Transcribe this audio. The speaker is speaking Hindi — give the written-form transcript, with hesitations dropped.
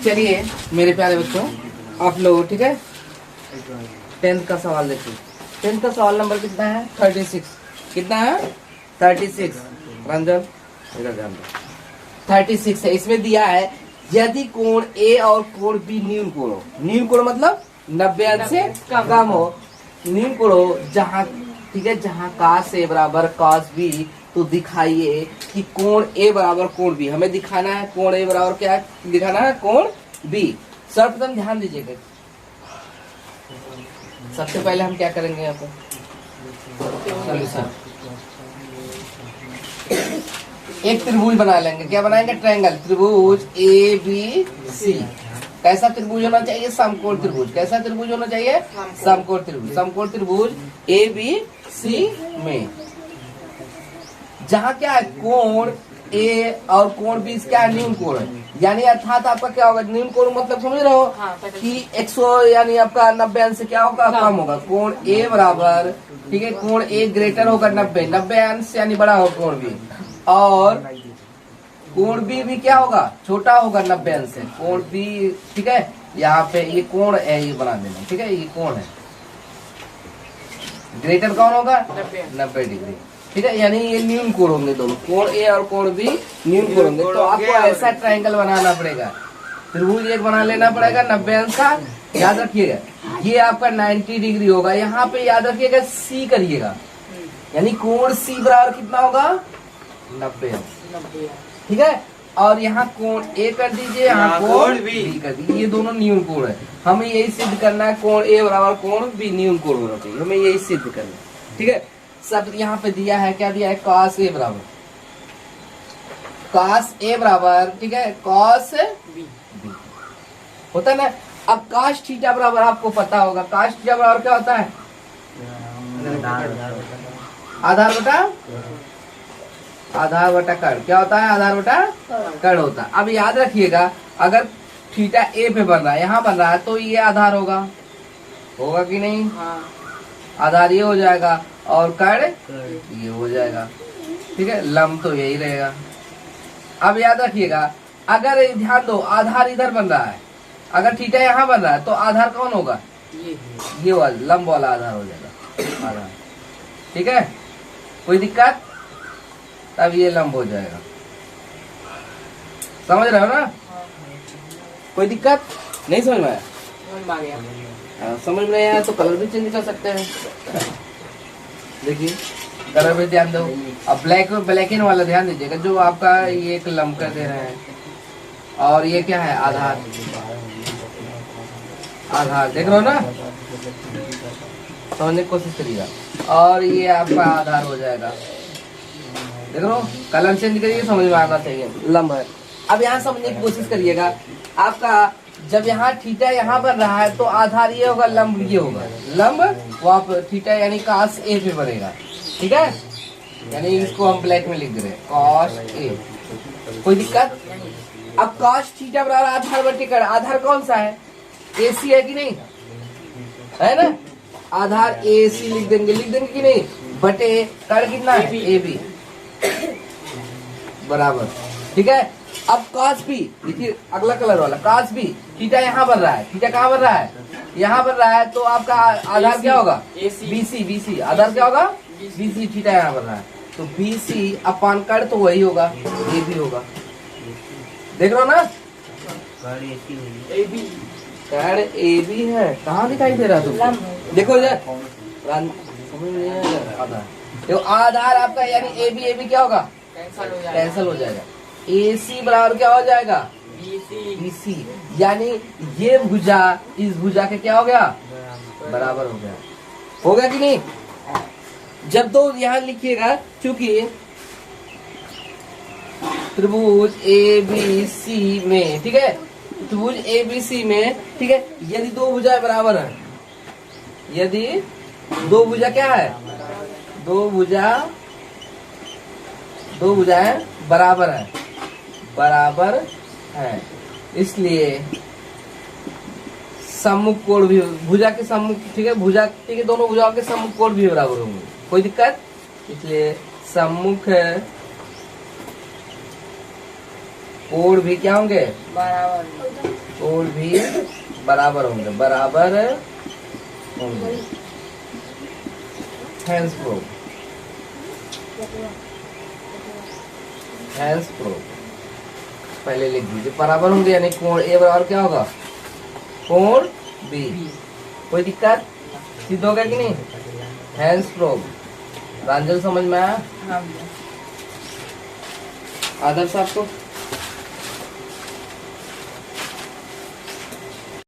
चलिए मेरे प्यारे बच्चों, आप लोग ठीक है 10th का सवाल देखिए। 10th का सवाल नंबर कितना है? 36। कितना है? 36। रंजन इधर ध्यान दो। 36 है। इसमें दिया है यदि कोण ए और कोण बी न्यून कोण हो। न्यून कोण मतलब 90 अंश से कम हो। न्यून कोण हो जहाँ ठीक है, जहाँ cos ए बराबर cos बी, तो दिखाइए कि कोण ए बराबर कोण बी। हमें दिखाना है कोण ए बराबर क्या दिखाना है? कोण बी। सर्वप्रथम ध्यान दीजिएगा, सबसे पहले हम क्या करेंगे यहाँ पर सॉल्यूशन। एक त्रिभुज बना लेंगे। क्या बनाएंगे? ट्रायंगल। त्रिभुज ए बी सी। कैसा त्रिभुज होना चाहिए? समकोण त्रिभुज। कैसा त्रिभुज होना चाहिए? समकोण त्रिभुज। समकोण त्रिभुज ए बी सी में जहाँ क्या है कोण ए और कोण बी क्या है? न्यून कोण है। यानी अर्थात आपका क्या होगा? न्यून कोण मतलब समझ रहे हो कि 100 यानी आपका 90 अंश से क्या होगा? कम होगा। कोण ए बराबर ठीक है, कोण ए ग्रेटर होगा 90 अंश यानी बड़ा होगा कोण बी, और कोण बी भी क्या होगा? छोटा होगा 90 अंश से। कोण बी ठीक है, यहाँ पे ये कोण है, ये बना देना ठीक है, ये कोण है। ग्रेटर कौन होगा? 90 डिग्री ठीक है, यानी ये न्यून कोण होंगे दोनों। कोण ए और कोण बी न्यून कोण होंगे। तो आपको ऐसा ट्रायंगल बनाना पड़ेगा। त्रिभुज एक बना लेना पड़ेगा 90 अंश का। याद रखिएगा ये आपका 90 डिग्री होगा। यहाँ पे याद रखिएगा सी करिएगा, यानी कोण सी बराबर कितना होगा? 90 अंश ठीक है। और यहाँ कोण ए कर दीजिए, यहाँ कोण बी कर दीजिए। ये दोनों न्यून कोण है। हमें यही सिद्ध करना है कोण ए बराबर कोण बी न्यून कोण होना चाहिए। हमें यही सिद्ध करना है ठीक है। सब यहाँ पे दिया है, क्या दिया है? cos ए बराबर cos ए बराबर ठीक है cos बी होता है ना। अब cos थीटा बराबर आपको पता होगा। cos थीटा बराबर क्या होता है? आधार बटा कर्ण। क्या होता है? आधार बटा कर्ण होता है। अब याद रखिएगा अगर थीटा ए पे बन रहा है, यहाँ बन रहा है, तो ये आधार होगा कि नहीं? आधार ये हो जाएगा और कर्ण ये हो जाएगा ठीक है। लंब तो यही रहेगा। अब याद रखिएगा अगर ध्यान दो आधार इधर बन रहा है, अगर थीटा यहाँ बन रहा है, तो आधार कौन होगा? ये वाला लंब वाला आधार हो जाएगा आधार ठीक है। कोई दिक्कत? तब ये लंब हो जाएगा। समझ रहे हो ना? कोई दिक्कत नहीं? समझ में आया? समझ में आया तो कलर भी चेंज कर सकते हैं। देखिए कलर पे ध्यान दो। अब ब्लैक इन वाला ध्यान दीजिएगा, जो आपका ये एक लंब कर दे रहे हैं, और ये क्या है? आधार। आधार देख रहे हो ना? समझने की कोशिश करिएगा। और ये आपका आधार हो जाएगा। देख रहे हो? कलर चेंज करिए, समझ में आना चाहिए। लंब है। अब यहाँ समझने की कोशिश करिएगा, आपका जब यहाँ थीटा यहाँ बन रहा है, तो आधार ये होगा, लंब ये होगा। लंब वहाँ पर थीटा यानी cos ए पे बनेगा ठीक है। यानी इसको हम ब्लैक में लिख दे रहे हैं cos ए। कोई दिक्कत? अब cos थीटा बराबर आधार बटे कर्ण। आधार कौन सा है? AC है कि नहीं? है ना? आधार AC लिख देंगे कि नहीं? बटे कर्ण कितना है? AB बराबर ठीक है। अब cos b देखिए, अगला कलर वाला cos b। थीटा यहाँ बन रहा है। थीटा कहाँ बन रहा है? यहाँ बन रहा है। तो आपका आधार क्या होगा? BC। आधार क्या होगा? BC। थीटा यहाँ बन रहा है, तो BC अपान कर्ण तो वही होगा, ये भी होगा। देख रहे हो ना? कर्ण AB है। कहाँ दिखाई दे रहा है? तुम देखो इधर, समझ में नहीं आया? आधार देखो, आधार आपका यानी AB क्या होगा? कैंसल हो जाएगा। AC बराबर क्या हो जाएगा? BC। यानी ये भुजा इस भुजा के क्या हो गया? बराबर हो गया। हो गया कि नहीं? जब दो यहाँ लिखिएगा, क्योंकि त्रिभुज ABC में ठीक है, त्रिभुज ABC में ठीक है, यदि दो भुजाएं बराबर है, यदि दो भुजा क्या है? दो भुजाएं बराबर है, इसलिए सम्मुख कोण भी, भुजा के सम्मुख ठीक है, भुजा ठीक है, दोनों भुजाओं के सम्मुख कोण भी बराबर होंगे। कोई दिक्कत? इसलिए सम्मुख कोण भी क्या होंगे, बराबर। कोण भी बराबर होंगे, बराबर होंगे। हैंस प्रूव, हैंस प्रूव पहले लिख दीजिए, बराबर होंगे यानी कोण ए बराबर क्या होगा, कोण बी। कोई दिक्कत, सिद्ध होगा कि नहीं। हैंस प्रूव, प्रांजल समझ में आया। हाँ। आदर्श आपको